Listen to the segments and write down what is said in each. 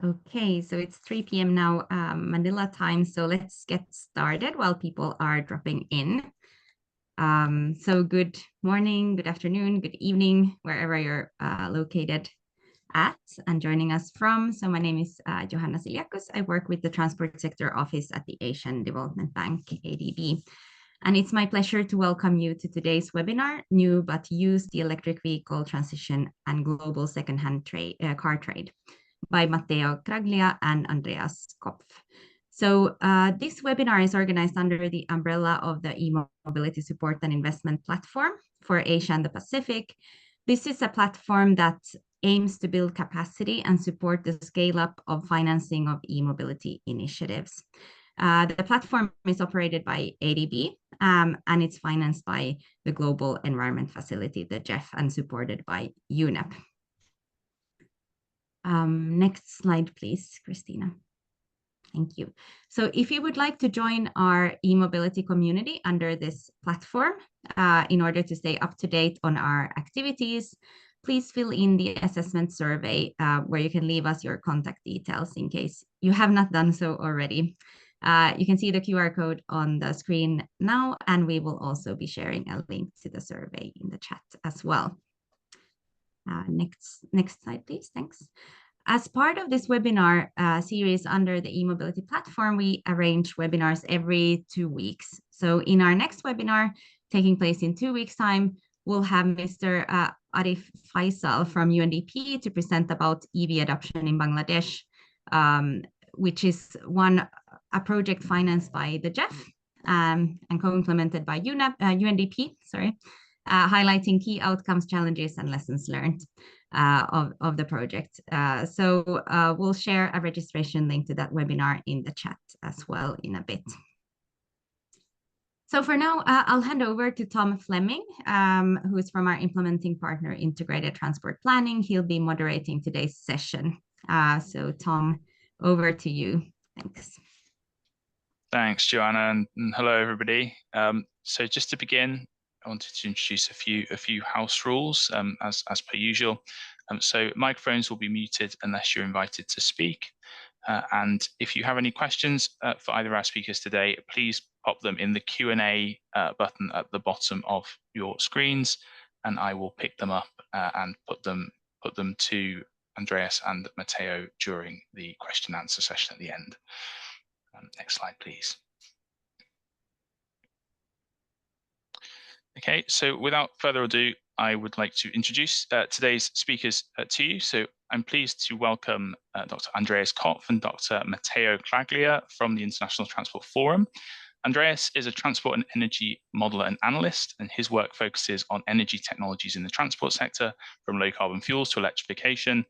Okay, so it's 3 p.m. now, Manila time. So let's get started while people are dropping in. So good morning, good afternoon, good evening, wherever you're located at and joining us from. So my name is Johanna Siliakos. I work with the Transport Sector Office at the Asian Development Bank, ADB. And it's my pleasure to welcome you to today's webinar, New But Used, the Electric Vehicle Transition and Global Secondhand Car Trade, by Matteo Craglia and Andreas Kopf. So this webinar is organized under the umbrella of the e-mobility support and investment platform for Asia and the Pacific. This is a platform that aims to build capacity and support the scale-up of financing of e-mobility initiatives. The platform is operated by ADB, and it's financed by the Global Environment Facility, the GEF, and supported by UNEP. Next slide, please, Christina. Thank you. So if you would like to join our e-mobility community under this platform, in order to stay up to date on our activities, please fill in the assessment survey where you can leave us your contact details in case you have not done so already. You can see the QR code on the screen now, and we will also be sharing a link to the survey in the chat as well. Next slide, please. Thanks. As part of this webinar series under the e-mobility platform, we arrange webinars every 2 weeks. So in our next webinar, taking place in 2 weeks' time, we'll have Mr. Arif Faisal from UNDP to present about EV adoption in Bangladesh, which is a project financed by the GEF and co-implemented by UNDP, highlighting key outcomes, challenges, and lessons learned of the project. So we'll share a registration link to that webinar in the chat as well in a bit. So for now, I'll hand over to Tom Fleming, who is from our implementing partner, Integrated Transport Planning. He'll be moderating today's session. So Tom, over to you. Thanks. Thanks, Joanna, and hello, everybody. So just to begin, I wanted to introduce a few house rules as per usual. So microphones will be muted unless you're invited to speak. And if you have any questions for either of our speakers today, please pop them in the Q&A button at the bottom of your screens, and I will pick them up and put them to Andreas and Matteo during the question and answer session at the end. Next slide, please. Okay, so without further ado, I would like to introduce today's speakers to you. So I'm pleased to welcome Dr. Andreas Kopf and Dr. Matteo Craglia from the International Transport Forum. Andreas is a transport and energy modeler and analyst, and his work focuses on energy technologies in the transport sector, from low carbon fuels to electrification.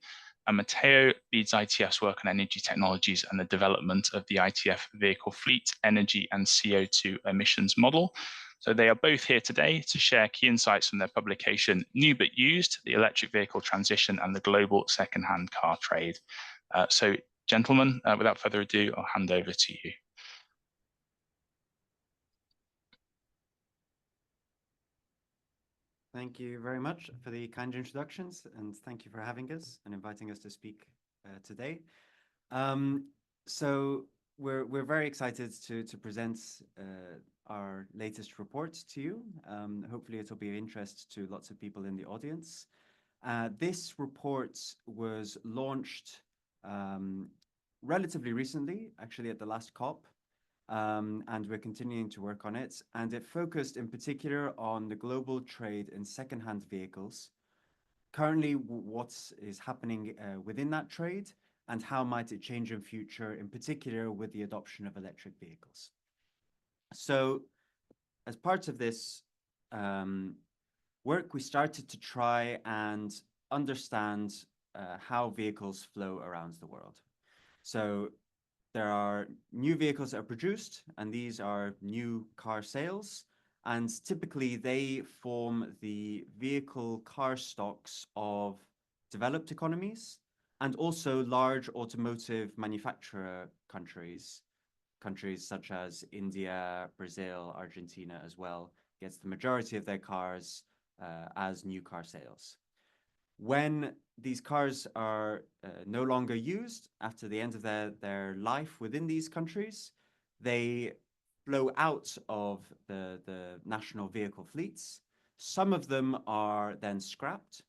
And Matteo leads ITF's work on energy technologies and the development of the ITF vehicle fleet, energy and CO2 emissions model. So they are both here today to share key insights from their publication, New But Used, the Electric Vehicle Transition and the Global Secondhand Car Trade. So gentlemen, without further ado, I'll hand over to you. Thank you very much for the kind introductions, and thank you for having us and inviting us to speak today. So we're very excited to present our latest report to you. Hopefully it will be of interest to lots of people in the audience. This report was launched relatively recently, actually at the last COP, and we're continuing to work on it. And it focused in particular on the global trade in secondhand vehicles, currently what is happening within that trade, and how might it change in future, in particular with the adoption of electric vehicles. So as part of this work, we started to try and understand how vehicles flow around the world. So there are new vehicles that are produced, and these are new car sales. And typically they form the vehicle car stocks of developed economies and also large automotive manufacturer countries such as India, Brazil, Argentina as well, gets the majority of their cars as new car sales. When these cars are no longer used after the end of their life within these countries, they flow out of the national vehicle fleets. Some of them are then scrapped,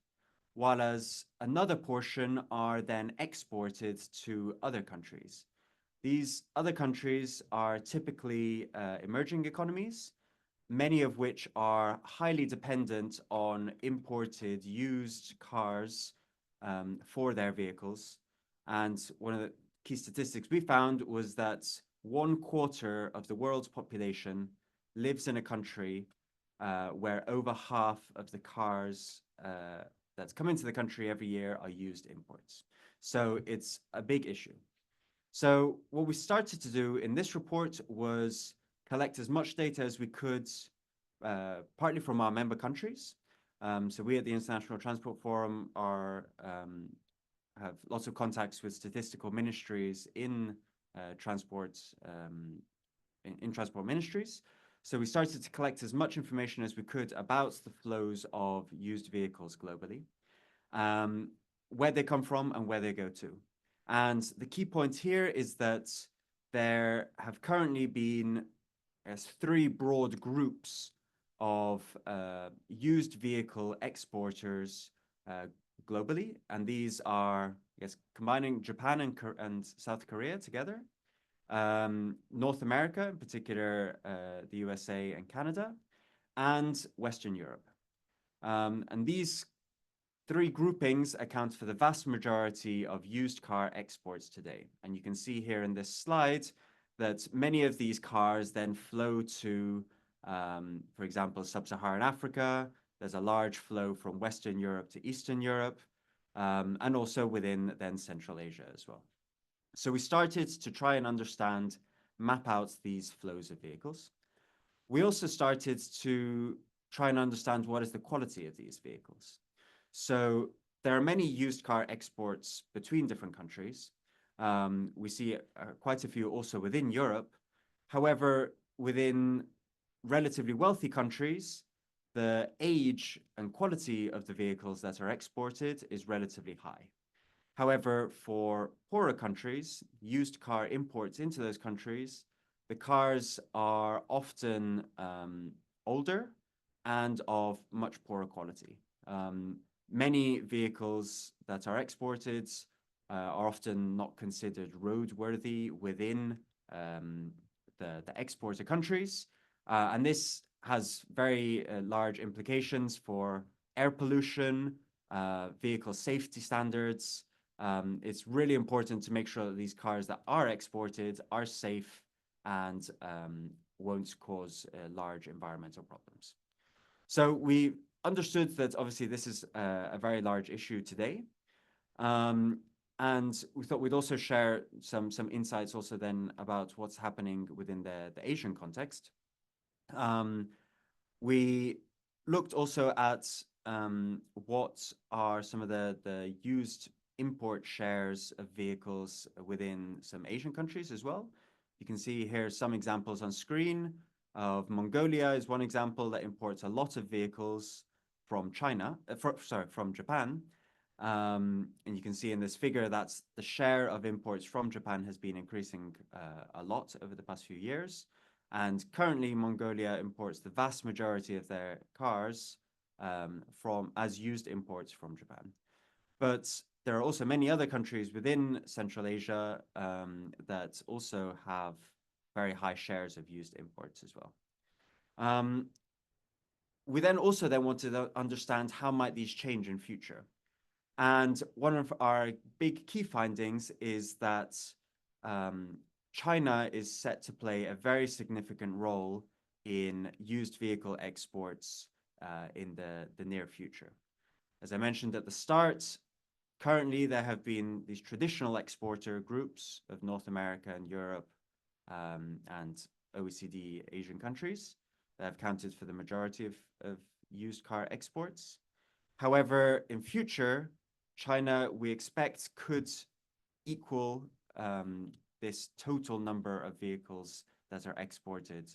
while as another portion are then exported to other countries. These other countries are typically emerging economies, many of which are highly dependent on imported used cars for their vehicles. And one of the key statistics we found was that 1/4 of the world's population lives in a country where over half of the cars that's come into the country every year are used imports. So it's a big issue. So what we started to do in this report was collect as much data as we could, partly from our member countries. So we at the International Transport Forum have lots of contacts with statistical ministries in transport ministries. So we started to collect as much information as we could about the flows of used vehicles globally, where they come from and where they go to. And the key point here is that there have currently been three broad groups of used vehicle exporters globally. And these are, I guess, combining Japan and South Korea together, North America, in particular, the USA and Canada, and Western Europe. And these three groupings account for the vast majority of used car exports today. And you can see here in this slide that many of these cars then flow to, for example, sub-Saharan Africa. There's a large flow from Western Europe to Eastern Europe, and also within then Central Asia as well. So we started to try and understand, map out these flows of vehicles. We also started to try and understand what is the quality of these vehicles. So there are many used car exports between different countries. We see quite a few also within Europe. However, within relatively wealthy countries, the age and quality of the vehicles that are exported is relatively high. However, for poorer countries, used car imports into those countries, the cars are often older and of much poorer quality. Many vehicles that are exported are often not considered roadworthy within the exporter countries. And this has very large implications for air pollution, vehicle safety standards. It's really important to make sure that these cars that are exported are safe and won't cause large environmental problems. So we understood that obviously this is a very large issue today. And we thought we'd also share some insights also then about what's happening within the Asian context. We looked also at what are some of the used import shares of vehicles within some Asian countries as well. You can see here some examples on screen of Mongolia is one example that imports a lot of vehicles from from Japan. And you can see in this figure that's the share of imports from Japan has been increasing a lot over the past few years. And currently Mongolia imports the vast majority of their cars as used imports from Japan. But there are also many other countries within Central Asia that also have very high shares of used imports as well. We then also wanted to understand how might these change in future. And one of our big key findings is that China is set to play a very significant role in used vehicle exports in the near future. As I mentioned at the start, currently there have been these traditional exporter groups of North America and Europe and OECD Asian countries that have counted for the majority of used car exports. However, in future, China, we expect, could equal this total number of vehicles that are exported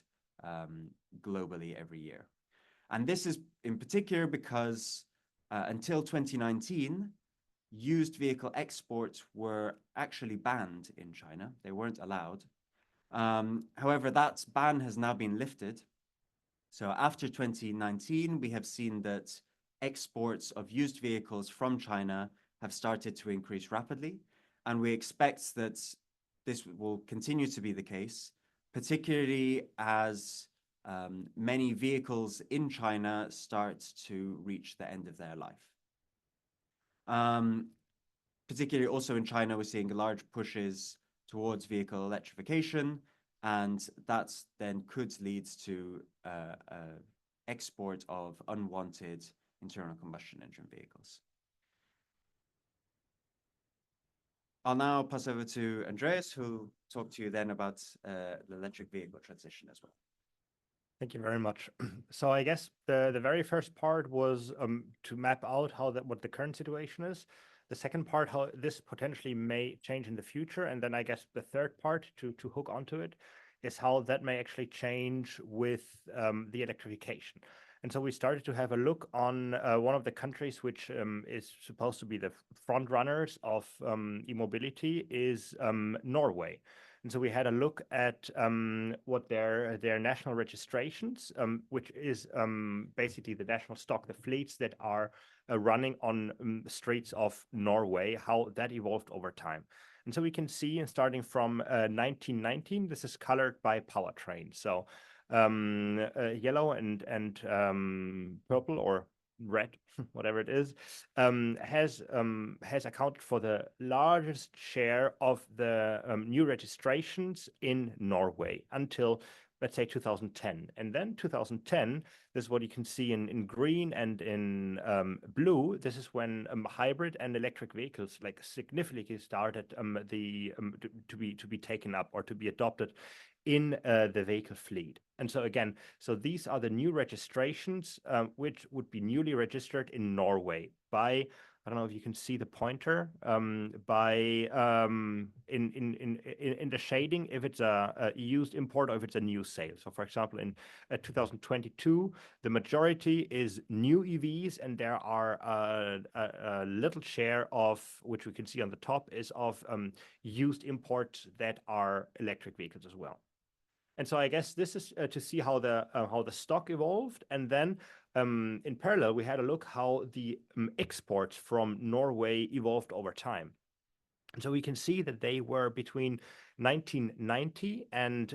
globally every year. And this is in particular because Until 2019, used vehicle exports were actually banned in China. They weren't allowed. However, that ban has now been lifted. So after 2019, we have seen that exports of used vehicles from China have started to increase rapidly. And we expect that this will continue to be the case, particularly as many vehicles in China start to reach the end of their life. Particularly also in China, we're seeing large pushes towards vehicle electrification, and that then could lead to export of unwanted internal combustion engine vehicles. I'll now pass over to Andreas, who'll talk to you then about the electric vehicle transition as well. Thank you very much. So I guess the very first part was to map out what the current situation is. The second part, how this potentially may change in the future. And then I guess the third part to hook onto it is how that may actually change with the electrification. And so we started to have a look on one of the countries which is supposed to be the front runners of e-mobility is Norway. And so we had a look at what their national registrations, which is basically the national stock, the fleets that are running on streets of Norway, how that evolved over time. And so we can see, starting from 1919, this is colored by powertrain. So yellow and purple or red, whatever it is, has accounted for the largest share of the new registrations in Norway until, let's say, 2010. And then 2010, this is what you can see in green and in blue. This is when hybrid and electric vehicles like significantly started to be taken up or to be adopted in the vehicle fleet. And so again, so these are the new registrations which would be newly registered in Norway by, I don't know if you can see the pointer, by in the shading, if it's a used import or if it's a new sale. So for example, in 2022, the majority is new EVs, and there are a little share of, which we can see on the top, is of used imports that are electric vehicles as well. And so I guess this is to see how the stock evolved, and then in parallel we had a look how the exports from Norway evolved over time. And so we can see that they were between 1990 and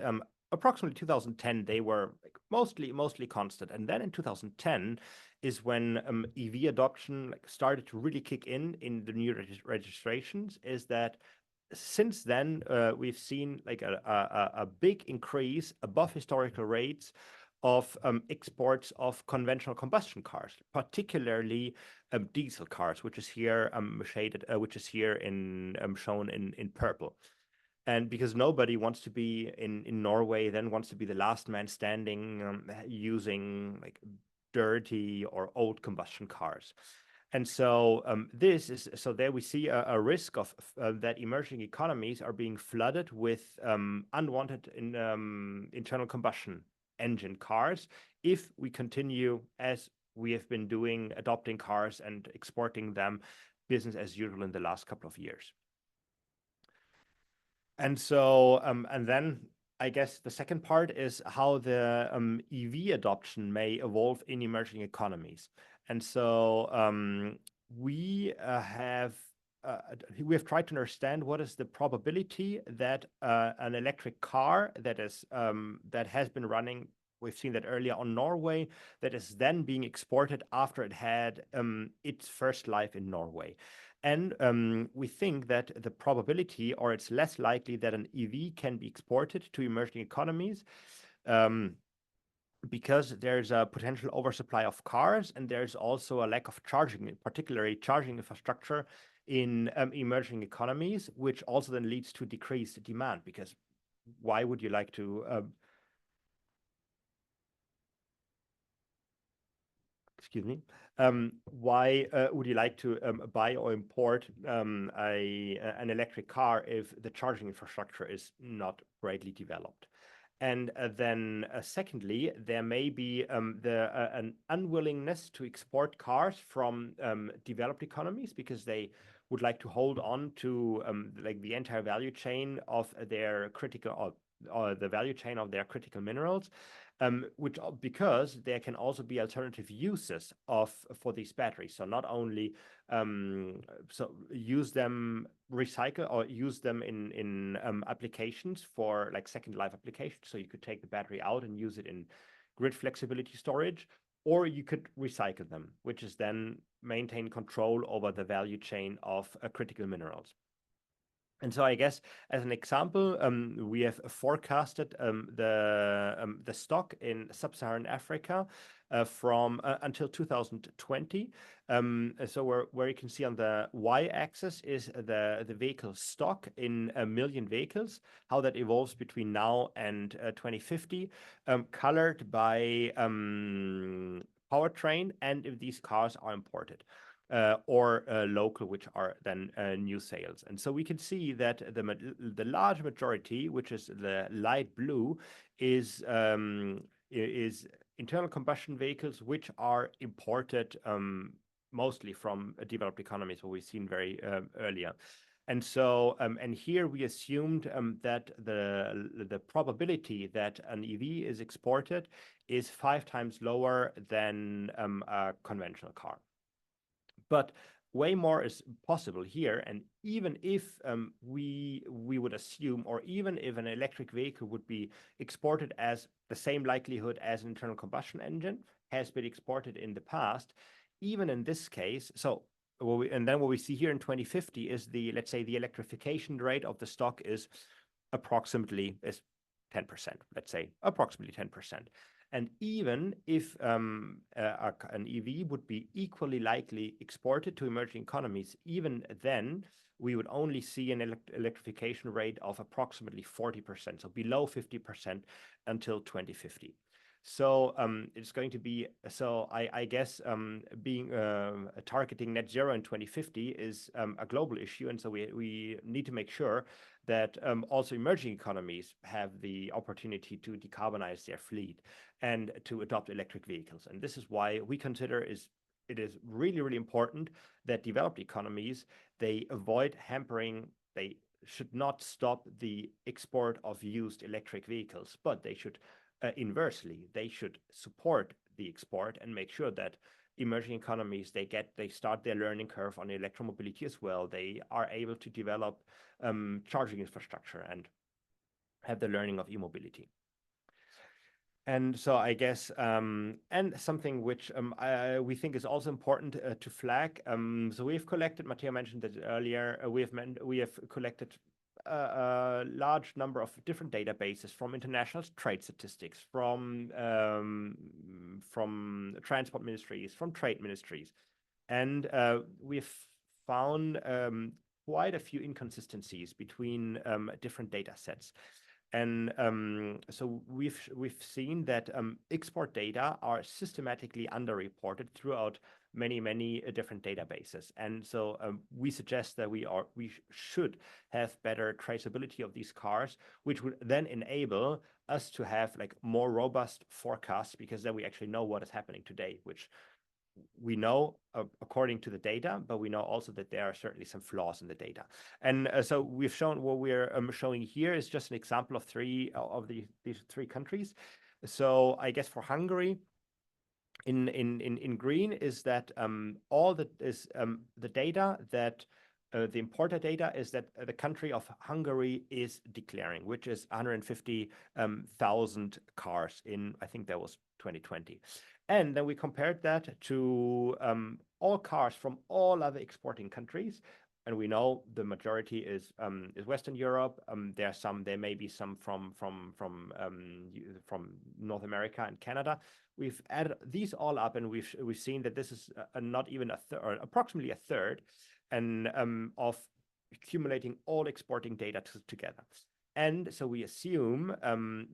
approximately 2010. They were mostly constant, and then in 2010 is when EV adoption started to really kick in the new registrations. Is that since then, we've seen like a big increase above historical rates of exports of conventional combustion cars, particularly diesel cars, which is here shaded, which is here in shown in purple. And because nobody wants to be in Norway, then wants to be the last man standing using like dirty or old combustion cars. And so so there we see a risk of that emerging economies are being flooded with unwanted internal combustion engine cars if we continue as we have been doing, adopting cars and exporting them business as usual in the last couple of years. And so and then I guess the second part is how the EV adoption may evolve in emerging economies. And so we have tried to understand what is the probability that an electric car that has been running. We've seen that earlier on Norway, that is then being exported after it had its first life in Norway. And we think that the probability, or it's less likely that an EV can be exported to emerging economies because there's a potential oversupply of cars, and there's also a lack of charging, particularly charging infrastructure in emerging economies, which also then leads to decreased demand. Because why would you like to excuse me, why would you like to buy or import an electric car if the charging infrastructure is not greatly developed? And then secondly, there may be an unwillingness to export cars from developed economies because they would like to hold on to like the entire value chain of their critical or the value chain of their critical minerals, which because there can also be alternative uses for these batteries. So not only so use them, recycle or use them in applications for like second life applications. So you could take the battery out and use it in grid flexibility storage, or you could recycle them, which is then maintain control over the value chain of critical minerals. And so I guess as an example, we have forecasted the stock in sub-Saharan Africa from until 2020. So where you can see on the y-axis is the vehicle stock in a million vehicles, how that evolves between now and 2050, colored by powertrain and if these cars are imported. Or local, which are then new sales. And so we can see that the large majority, which is the light blue, is internal combustion vehicles, which are imported mostly from developed economies, what we've seen very earlier. And so, and here we assumed that the probability that an EV is exported is 5 times lower than a conventional car. But way more is possible here. And even if we would assume, or even if an electric vehicle would be exported as the same likelihood as an internal combustion engine has been exported in the past, even in this case, so and then what we see here in 2050 is let's say the electrification rate of the stock is approximately 10%, let's say approximately 10%. And even if an EV would be equally likely exported to emerging economies, even then we would only see an electrification rate of approximately 40%, so below 50% until 2050. So it's going to be, so I guess being targeting net zero in 2050 is a global issue. And so we need to make sure that also emerging economies have the opportunity to decarbonize their fleet and to adopt electric vehicles. And this is why we consider it is really, really important that developed economies, they avoid hampering, they should not stop the export of used electric vehicles, but they should inversely, they should support the export and make sure that emerging economies, they start their learning curve on electromobility as well. They are able to develop charging infrastructure and have the learning of e-mobility. And so I guess, and something which we think is also important to flag. So we've collected, Matteo mentioned that earlier, we have collected a large number of different databases from international trade statistics, from transport ministries, from trade ministries. And we've found quite a few inconsistencies between different data sets. And so we've seen that export data are systematically underreported throughout many different databases. And so we suggest that we should have better traceability of these cars, which would then enable us to have like more robust forecasts, because then we actually know what is happening today, which we know according to the data, but we know also that there are certainly some flaws in the data. And so we've shown, what we're showing here is just an example of these three countries. So I guess for Hungary, in green is that all that is the data that the importer data is that the country of Hungary is declaring, which is 150,000 cars in, I think that was 2020. And then we compared that to all cars from all other exporting countries. And we know the majority is Western Europe. There may be some from North America and Canada. We've added these all up, and we've seen that this is not even a third, or approximately a third, and of accumulating all exporting data together. And so we assume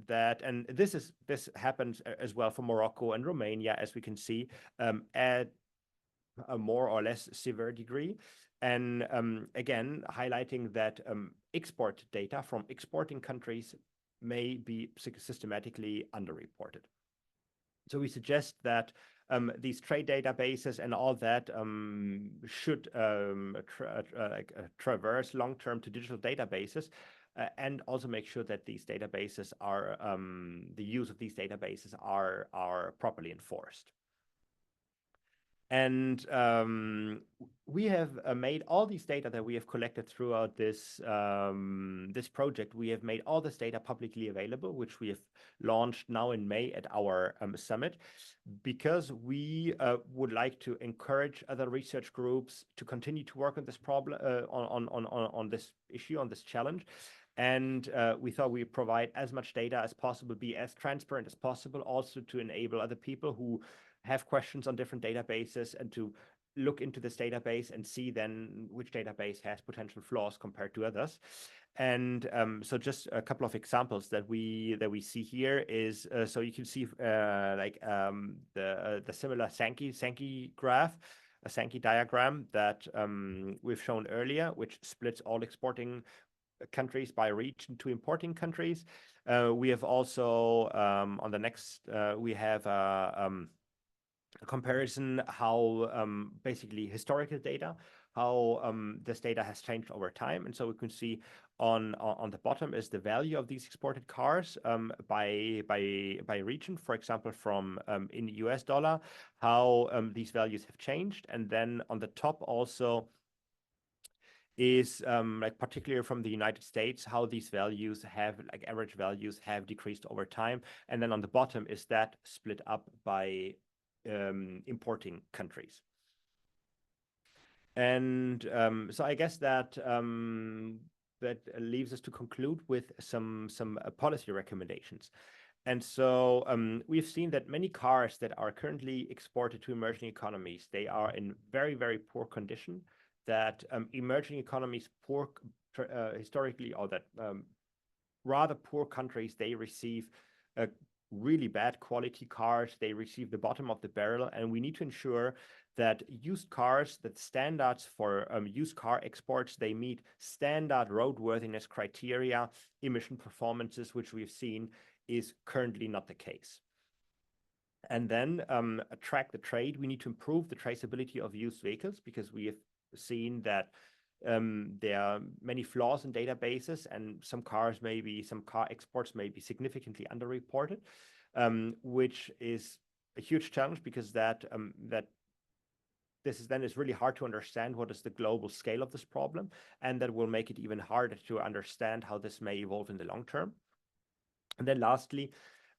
that, and this happens as well for Morocco and Romania, as we can see, at a more or less severe degree. And again, highlighting that export data from exporting countries may be systematically underreported. So we suggest that these trade databases and all that should traverse long-term to digital databases, and also make sure that these databases are the use of these databases are properly enforced. And we have made all these data that we have collected throughout this this project. We have made all this data publicly available, which we have launched now in May at our summit, because we would like to encourage other research groups to continue to work on this problem, on this issue, on this challenge. And we thought we'd provide as much data as possible, be as transparent as possible, also to enable other people who have questions on different databases and to look into this database and see then which database has potential flaws compared to others. And so just a couple of examples that we see here is, so you can see the similar Sankey graph, a Sankey diagram that we've shown earlier, which splits all exporting countries by region to importing countries. We have also on the next we have a comparison how basically historical data, how this data has changed over time. And so we can see on the bottom is the value of these exported cars by region, for example, from in US dollar, how these values have changed. And then on the top also is like particularly from the United States, how these values have, like average values have decreased over time. And then on the bottom is that split up by importing countries. And so I guess that that leaves us to conclude with some policy recommendations. And so we've seen that many cars that are currently exported to emerging economies, they are in very, very poor condition, that emerging economies historically, or that rather poor countries, they receive really bad quality cars, they receive the bottom of the barrel, and we need to ensure that used cars, that standards for used car exports, they meet standard roadworthiness criteria, emission performances, which we've seen is currently not the case. And then track the trade. We need to improve the traceability of used vehicles, because we have seen that there are many flaws in databases, and some car exports may be significantly underreported, which is a huge challenge, because that this is really hard to understand what is the global scale of this problem, and that will make it even harder to understand how this may evolve in the long term. And then lastly,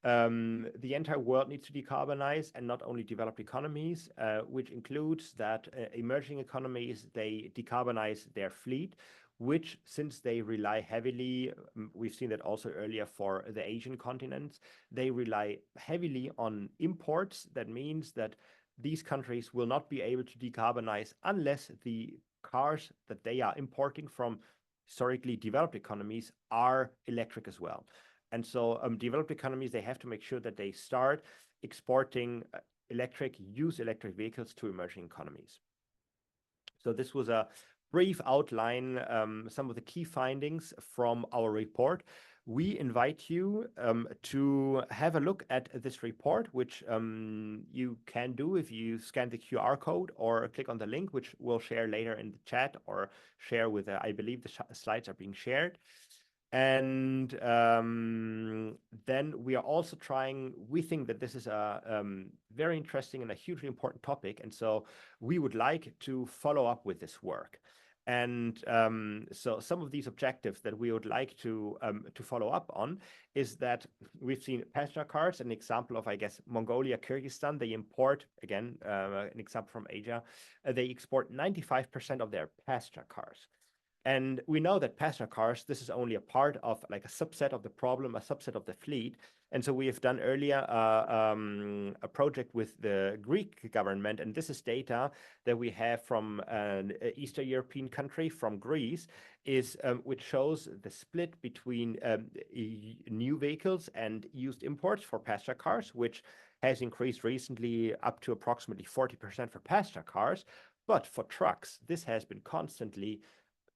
the entire world needs to decarbonize, and not only developed economies, which includes that emerging economies, they decarbonize their fleet, which, since they rely heavily, we've seen that also earlier for the Asian continents, they rely heavily on imports. That means that these countries will not be able to decarbonize unless the cars that they are importing from historically developed economies are electric as well. And so developed economies, they have to make sure that they start exporting used electric vehicles to emerging economies. So this was a brief outline, some of the key findings from our report. We invite you to have a look at this report, which you can do if you scan the QR code or click on the link, which we'll share later in the chat, or share with, I believe the slides are being shared. And then we are also we think that this is a very interesting and a hugely important topic. And so we would like to follow up with this work. And so some of these objectives that we would like to follow up on is that we've seen passenger cars, an example of, I guess, Mongolia, Kyrgyzstan. They import, again, an example from Asia, they export 95% of their passenger cars. And we know that passenger cars, this is only a part of, like, a subset of the problem, a subset of the fleet. And so we have done earlier a project with the Greek government, and this is data that we have from an Eastern European country, from Greece, which shows the split between new vehicles and used imports for passenger cars, which has increased recently up to approximately 40% for passenger cars. But for trucks, this has been constantly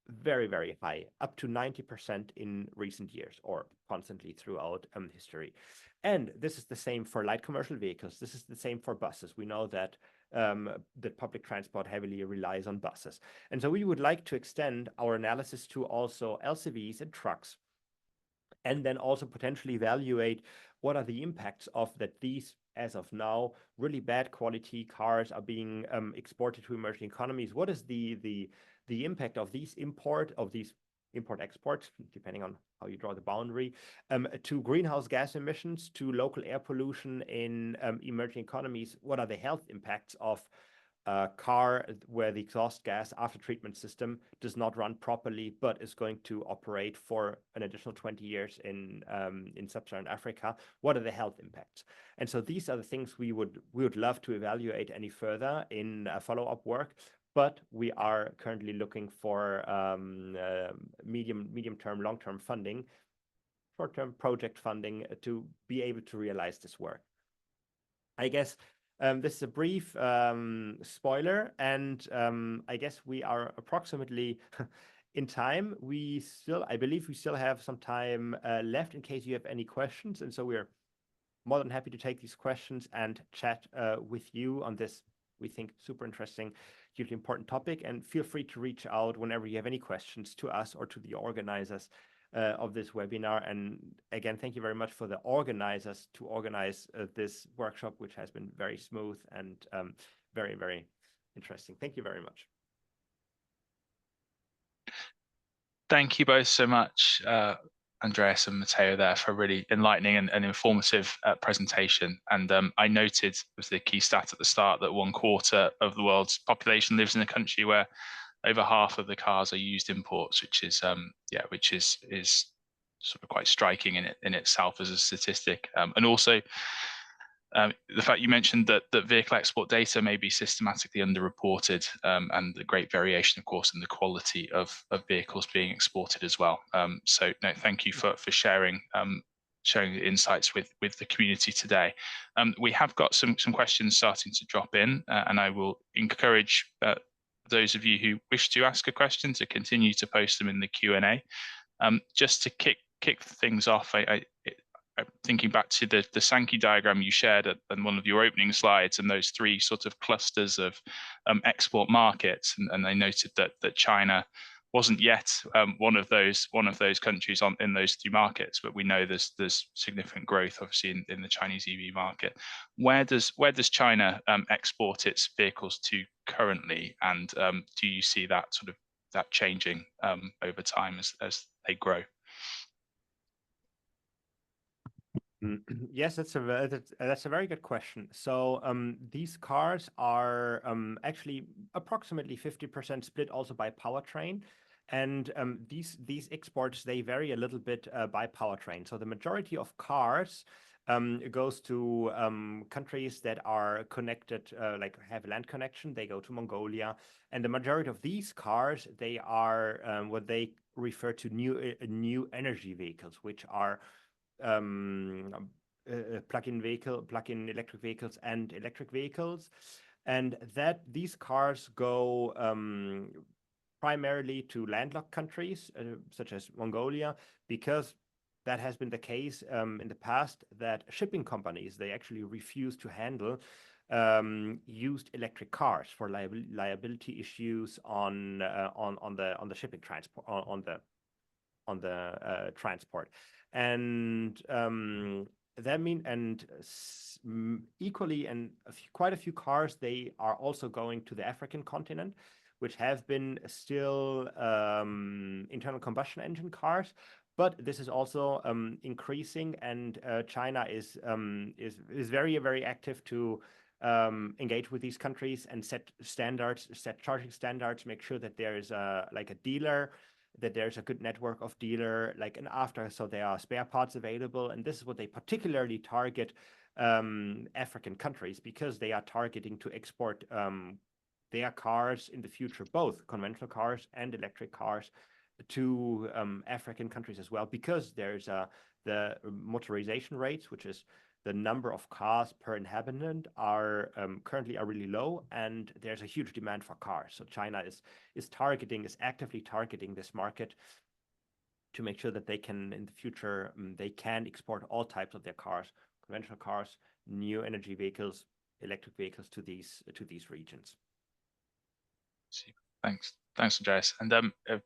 very, very high, up to 90% in recent years or constantly throughout history. And this is the same for light commercial vehicles. This is the same for buses. We know that that public transport heavily relies on buses. And so we would like to extend our analysis to also LCVs and trucks, and then also potentially evaluate what are the impacts of that these, as of now, really bad quality cars are being exported to emerging economies. What is the impact of these import-exports, depending on how you draw the boundary, to greenhouse gas emissions, to local air pollution in emerging economies? What are the health impacts of a car where the exhaust gas after treatment system does not run properly, but is going to operate for an additional 20 years in sub-Saharan Africa? What are the health impacts? And so these are the things we would love to evaluate any further in follow-up work. But we are currently looking for medium-term, long-term funding, short-term project funding to be able to realize this work. I guess this is a brief spoiler, and I guess we are approximately in time. I believe we still have some time left in case you have any questions, and so we're more than happy to take these questions and chat with you on this, we think, super interesting, hugely important topic. And feel free to reach out whenever you have any questions to us or to the organizers of this webinar. And again, thank you very much for the organizers to organize this workshop, which has been very smooth and very, very interesting. Thank you very much. Thank you both so much, Andreas and Matteo, there, for a really enlightening and informative presentation. And I noted with the key stat at the start that 1/4 of the world's population lives in a country where over half of the cars are used imports, which is sort of quite striking in itself as a statistic. And also the fact you mentioned that vehicle export data may be systematically underreported, and the great variation, of course, in the quality of vehicles being exported as well. So no, thank you for sharing the insights with the community today. We have got some questions starting to drop in, and I will encourage those of you who wish to ask a question to continue to post them in the Q&A. Just to kick things off, thinking back to the Sankey diagram you shared on one of your opening slides, and those three sort of clusters of export markets, and I noted that China wasn't yet one of those countries in those three markets, but we know there's significant growth, obviously, in the Chinese EV market. Where does China export its vehicles to currently, and do you see that changing over time as they grow? Yes, that's a very good question. So these cars are actually approximately 50% split also by powertrain, and these exports, they vary a little bit by powertrain. So the majority of cars goes to countries that are connected, like have land connection. They go to Mongolia, and the majority of these cars, they are what they refer to new energy vehicles, which are plug-in electric vehicles and electric vehicles, and that these cars go primarily to landlocked countries such as Mongolia, because that has been the case in the past, that shipping companies, they actually refuse to handle used electric cars for liability issues on the shipping transport, on the transport. And that means, and equally, and quite a few cars, they are also going to the African continent, which have been still internal combustion engine cars. But this is also increasing, and China is very, very active to engage with these countries and set standards, set charging standards, make sure that there is like a dealer, that there's a good network of dealer, like an after, so there are spare parts available. And this is what they particularly target African countries, because they are targeting to export their cars in the future, both conventional cars and electric cars, to African countries as well, because there's the motorization rates, which is the number of cars per inhabitant are currently really low, and there's a huge demand for cars. So China is actively targeting this market to make sure that they can, in the future, they can export all types of their cars, conventional cars, new energy vehicles, electric vehicles to these regions. Thanks, Andreas. And a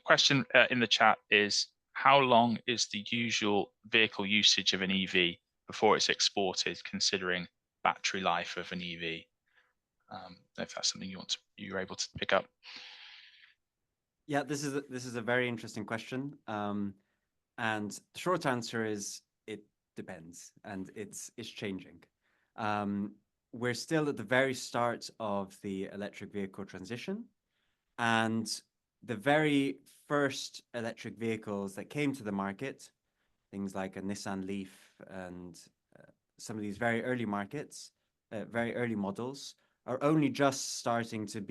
question in the chat is, how long is the usual vehicle usage of an EV before it's exported, considering battery life of an EV? If that's something you're able to pick up. Yeah, this is a very interesting question, and the short answer is it depends, and it's changing. We're still at the very start of the electric vehicle transition, and the very first electric vehicles that came to the market, things like a Nissan Leaf and some of these very early models, are only just starting to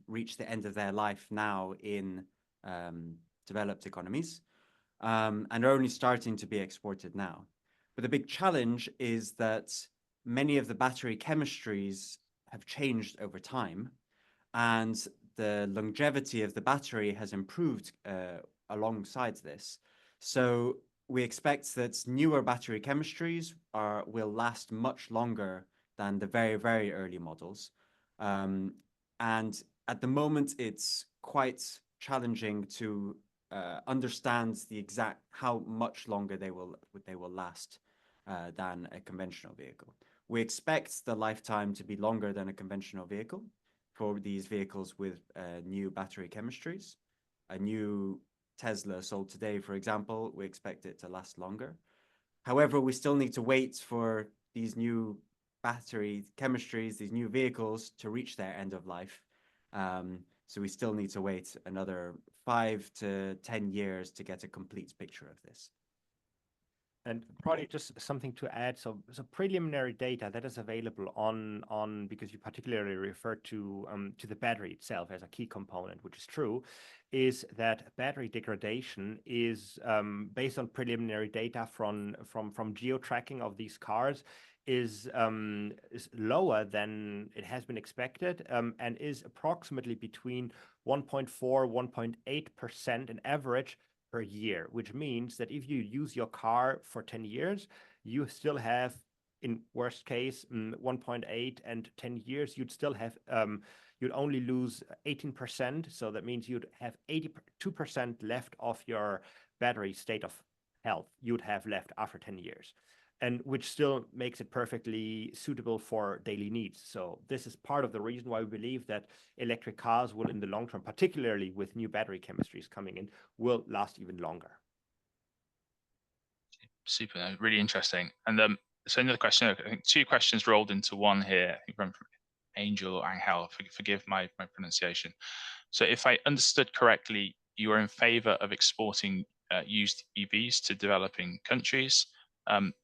reach the end of their life now in developed economies, and are only starting to be exported now. But the big challenge is that many of the battery chemistries have changed over time, and the longevity of the battery has improved alongside this. So we expect that newer battery chemistries will last much longer than the very, very early models. And at the moment, it's quite challenging to understand the exact how much longer they will last than a conventional vehicle. We expect the lifetime to be longer than a conventional vehicle for these vehicles with new battery chemistries. A new Tesla sold today, for example, we expect it to last longer. However, we still need to wait for these new battery chemistries, these new vehicles, to reach their end of life. So we still need to wait another 5 to 10 years to get a complete picture of this. And probably just something to add. So preliminary data that is available on because you particularly referred to the battery itself as a key component, which is true, is that battery degradation is based on preliminary data from geo-tracking of these cars is lower than it has been expected, and is approximately between 1.4 1.8% in average per year, which means that if you use your car for 10 years, you still have, in worst case, 1.8, and 10 years, you'd still have, you'd only lose 18%. So that means you'd have 82% left of your battery state of health you'd have left after 10 years. And which still makes it perfectly suitable for daily needs. So this is part of the reason why we believe that electric cars will, in the long term, particularly with new battery chemistries coming in, will last even longer. Super, really interesting. And so another question, I think 2 questions rolled into one here. I think from Angel or Angel, forgive my pronunciation. So if I understood correctly, you are in favor of exporting used EVs to developing countries.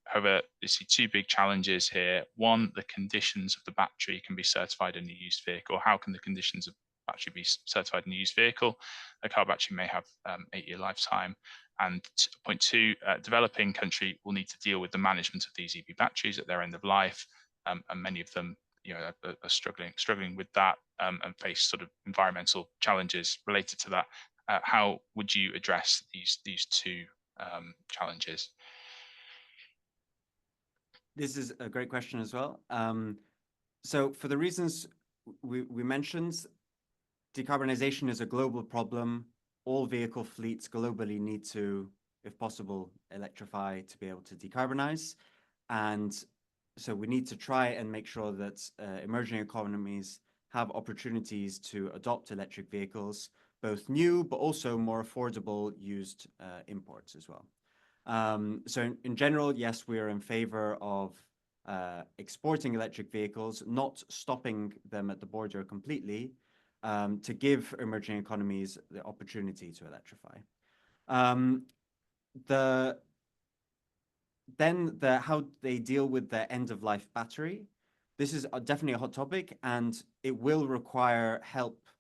However, you see 2 big challenges here. One, the conditions of the battery can be certified in a used vehicle. How can the conditions of battery be certified in a used vehicle? A car battery may have 8-year lifetime. And point 2, developing country will need to deal with the management of these EV batteries at their end of life, and many of them, are struggling with that, and face sort of environmental challenges related to that. How would you address these 2 challenges? This is a great question as well. So for the reasons we mentioned, decarbonization is a global problem. All vehicle fleets globally need to, if possible, electrify to be able to decarbonize. And so we need to try and make sure that emerging economies have opportunities to adopt electric vehicles, both new, but also more affordable used imports as well. So in general, yes, we are in favor of exporting electric vehicles, not stopping them at the border completely, to give emerging economies the opportunity to electrify. How they deal with the end-of-life battery, this is definitely a hot topic, and it will require help,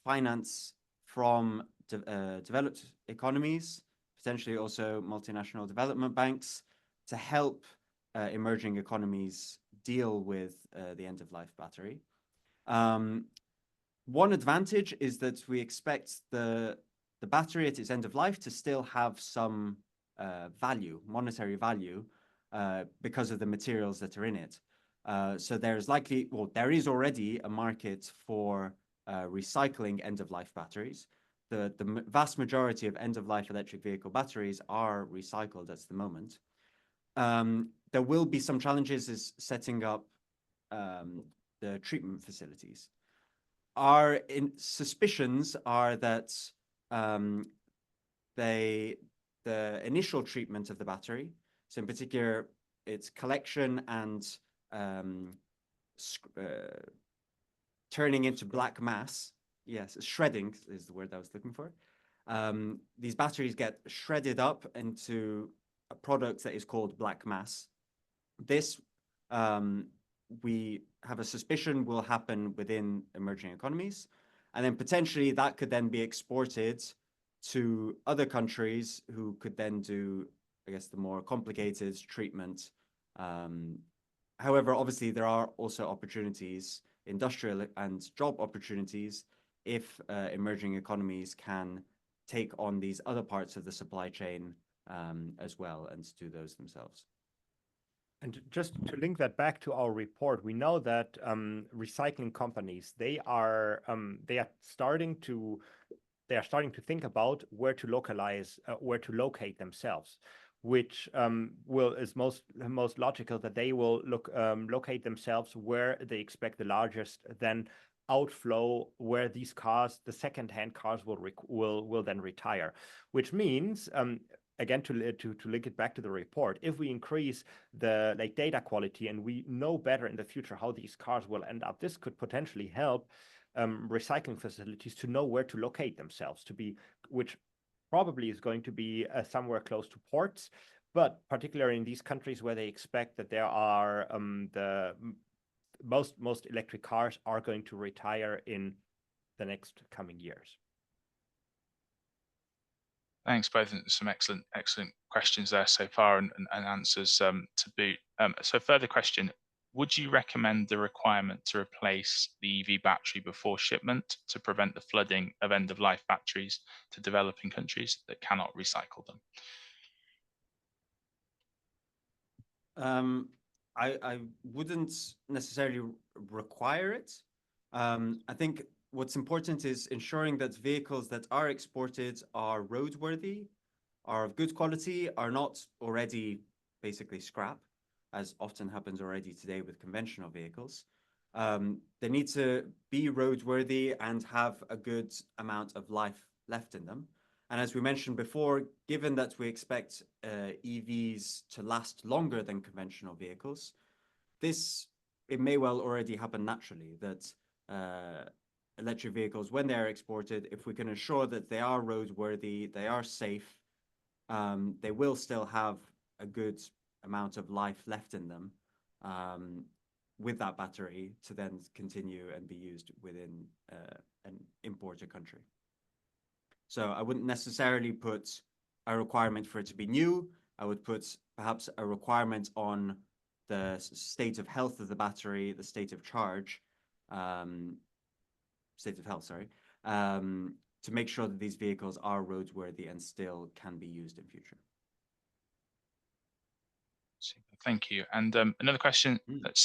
finance from developed economies, potentially also multinational development banks, to help emerging economies deal with the end-of-life battery. One advantage is that we expect the battery at its end of life to still have some value, monetary value, because of the materials that are in it. So there's likely, well, there is already a market for recycling end-of-life batteries. The vast majority of end-of-life electric vehicle batteries are recycled at the moment. There will be some challenges is setting up the treatment facilities. Our suspicions are that the initial treatment of the battery, so in particular its collection and turning into black mass, yes, shredding is the word I was looking for. These batteries get shredded up into a product that is called black mass. This we have a suspicion will happen within emerging economies, and then potentially that could then be exported to other countries who could then do, I guess, the more complicated treatment. However, obviously there are also opportunities, industrial and job opportunities, if emerging economies can take on these other parts of the supply chain as well and do those themselves. And just to link that back to our report, we know that recycling companies, they are starting to think about where to locate themselves, which is most logical that they will locate themselves where they expect the largest then outflow, where these cars, the second-hand cars, will then retire, which means again, to link it back to the report, if we increase the data quality and we know better in the future how these cars will end up, this could potentially help recycling facilities to know where to locate themselves, which probably is going to be somewhere close to ports, but particularly in these countries where they expect that there are the most electric cars are going to retire in the next coming years. Thanks, both. Some excellent questions there so far, and answers to boot. So further question, would you recommend the requirement to replace the EV battery before shipment to prevent the flooding of end-of-life batteries to developing countries that cannot recycle them? I wouldn't necessarily require it. I think what's important is ensuring that vehicles that are exported are roadworthy, are of good quality, are not already basically scrap, as often happens already today with conventional vehicles. They need to be roadworthy and have a good amount of life left in them. And as we mentioned before, given that we expect EVs to last longer than conventional vehicles, it may well already happen naturally that electric vehicles, when they are exported, if we can ensure that they are roadworthy, they are safe, they will still have a good amount of life left in them with that battery to then continue and be used within an importer country. So I wouldn't necessarily put a requirement for it to be new. I would put perhaps a requirement on the state of health of the battery, the state of charge, state of health, sorry, to make sure that these vehicles are roadworthy and still can be used in future. Super, thank you. And another question that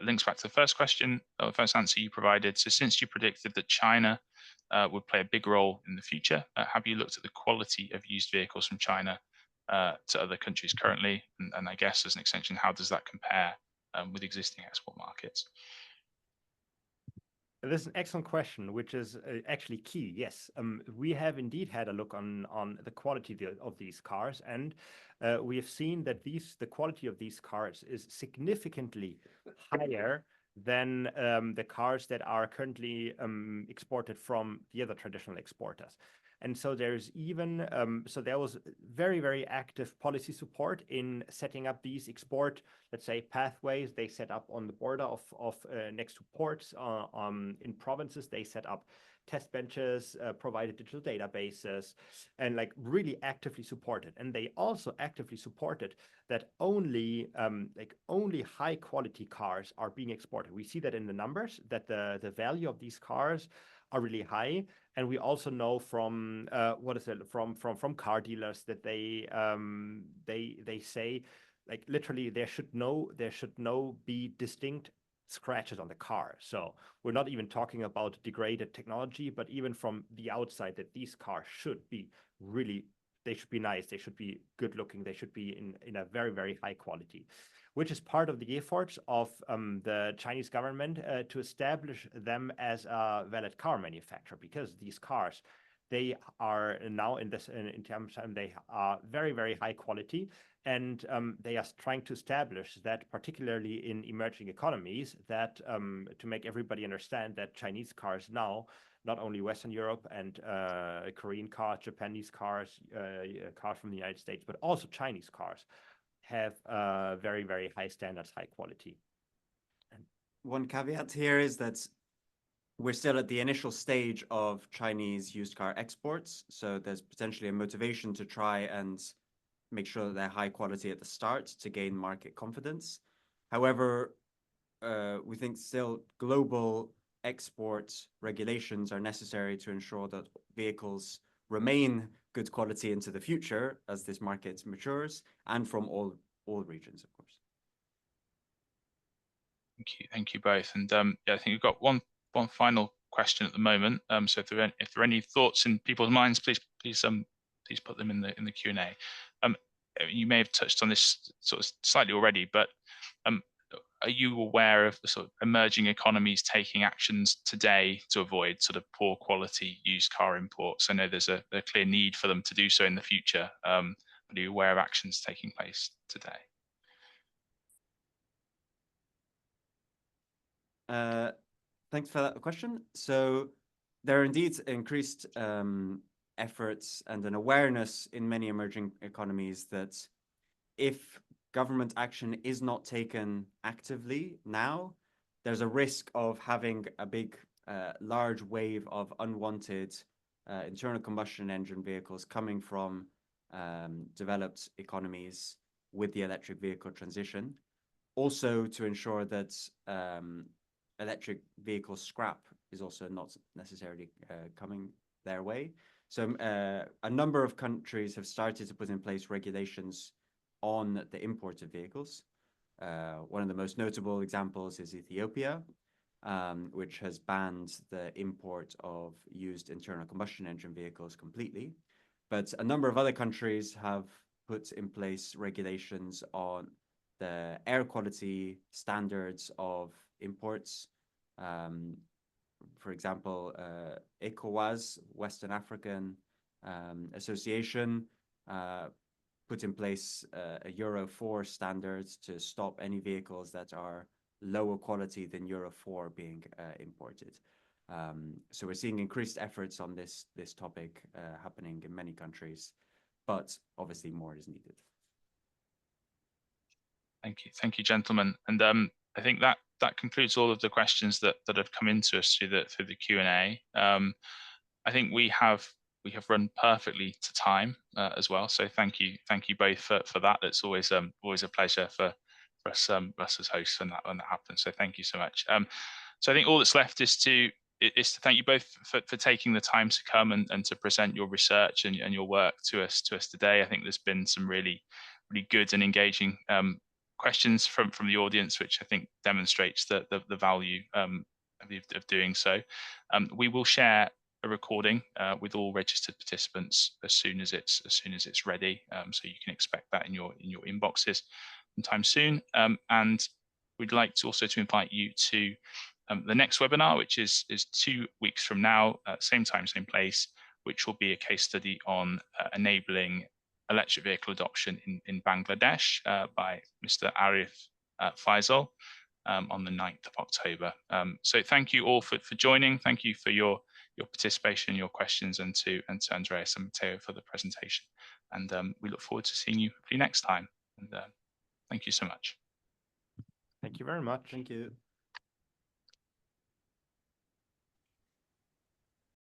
links back to the first question, or the first answer you provided. So since you predicted that China would play a big role in the future, have you looked at the quality of used vehicles from China to other countries currently? And I guess as an extension, how does that compare with existing export markets? This is an excellent question, which is actually key. Yes, we have indeed had a look on the quality of these cars, and we have seen that the quality of these cars is significantly higher than the cars that are currently exported from the other traditional exporters. And so there's even, so there was very, very active policy support in setting up these export, let's say, pathways. They set up on the border of next to ports, in provinces. They set up test benches, provided digital databases, and like really actively supported. And they also actively supported that only high quality cars are being exported. We see that in the numbers that the value of these cars are really high, and we also know from from car dealers that they say like literally there should no be distinct scratches on the car. So we're not even talking about degraded technology, but even from the outside, that these cars should be really, they should be nice, they should be good looking, they should be in a very, very high quality, which is part of the efforts of the Chinese government to establish them as a valid car manufacturer, because these cars, they are now in terms of they are very, very high quality. And they are trying to establish that, particularly in emerging economies, that to make everybody understand that Chinese cars now, not only Western Europe and Korean cars, Japanese cars, cars from the United States, but also Chinese cars have very, very high standards, high quality. And one caveat here is that we're still at the initial stage of Chinese used car exports. So there's potentially a motivation to try and make sure that they're high quality at the start to gain market confidence. However, we think still global export regulations are necessary to ensure that vehicles remain good quality into the future as this market matures, and from all regions, of course. Thank you both. And yeah, I think we've got one final question at the moment. So if there are any thoughts in people's minds, please put them in the Q&A. You may have touched on this sort of slightly already, but are you aware of the sort of emerging economies taking actions today to avoid sort of poor quality used car imports? I know there's a clear need for them to do so in the future, but are you aware of actions taking place today? Thanks for that question. So there are indeed increased efforts and an awareness in many emerging economies that if government action is not taken actively now, there's a risk of having a big, large wave of unwanted internal combustion engine vehicles coming from developed economies with the electric vehicle transition. Also, to ensure that electric vehicle scrap is also not necessarily coming their way. So a number of countries have started to put in place regulations on the import of vehicles. One of the most notable examples is Ethiopia, which has banned the import of used internal combustion engine vehicles completely. But a number of other countries have put in place regulations on the air quality standards of imports. For example, ECOWAS, Western African Association, put in place a Euro 4 standards to stop any vehicles that are lower quality than Euro 4 being imported. So we're seeing increased efforts on this topic happening in many countries, but obviously more is needed. Thank you, gentlemen. And I think that concludes all of the questions that have come into us through the Q&A. I think we have run perfectly to time as well. So thank you both for that. It's always a pleasure for us as hosts when that happens. So thank you so much. So I think all that's left is to thank you both for taking the time to come and to present your research and your work to us today. I think there's been some really good and engaging questions from the audience, which I think demonstrates the value of doing so. We will share a recording with all registered participants as soon as it's ready, so you can expect that in your inboxes sometime soon. And we'd like to also invite you to the next webinar, which is 2 weeks from now, same time, same place, which will be a case study on enabling electric vehicle adoption in Bangladesh by Mr. Arif Faisal on the 9th of October. So thank you all for joining. Thank you for your participation, your questions, and to Andreas and Matteo for the presentation. And we look forward to seeing you next time. And thank you so much. Thank you very much. Thank you.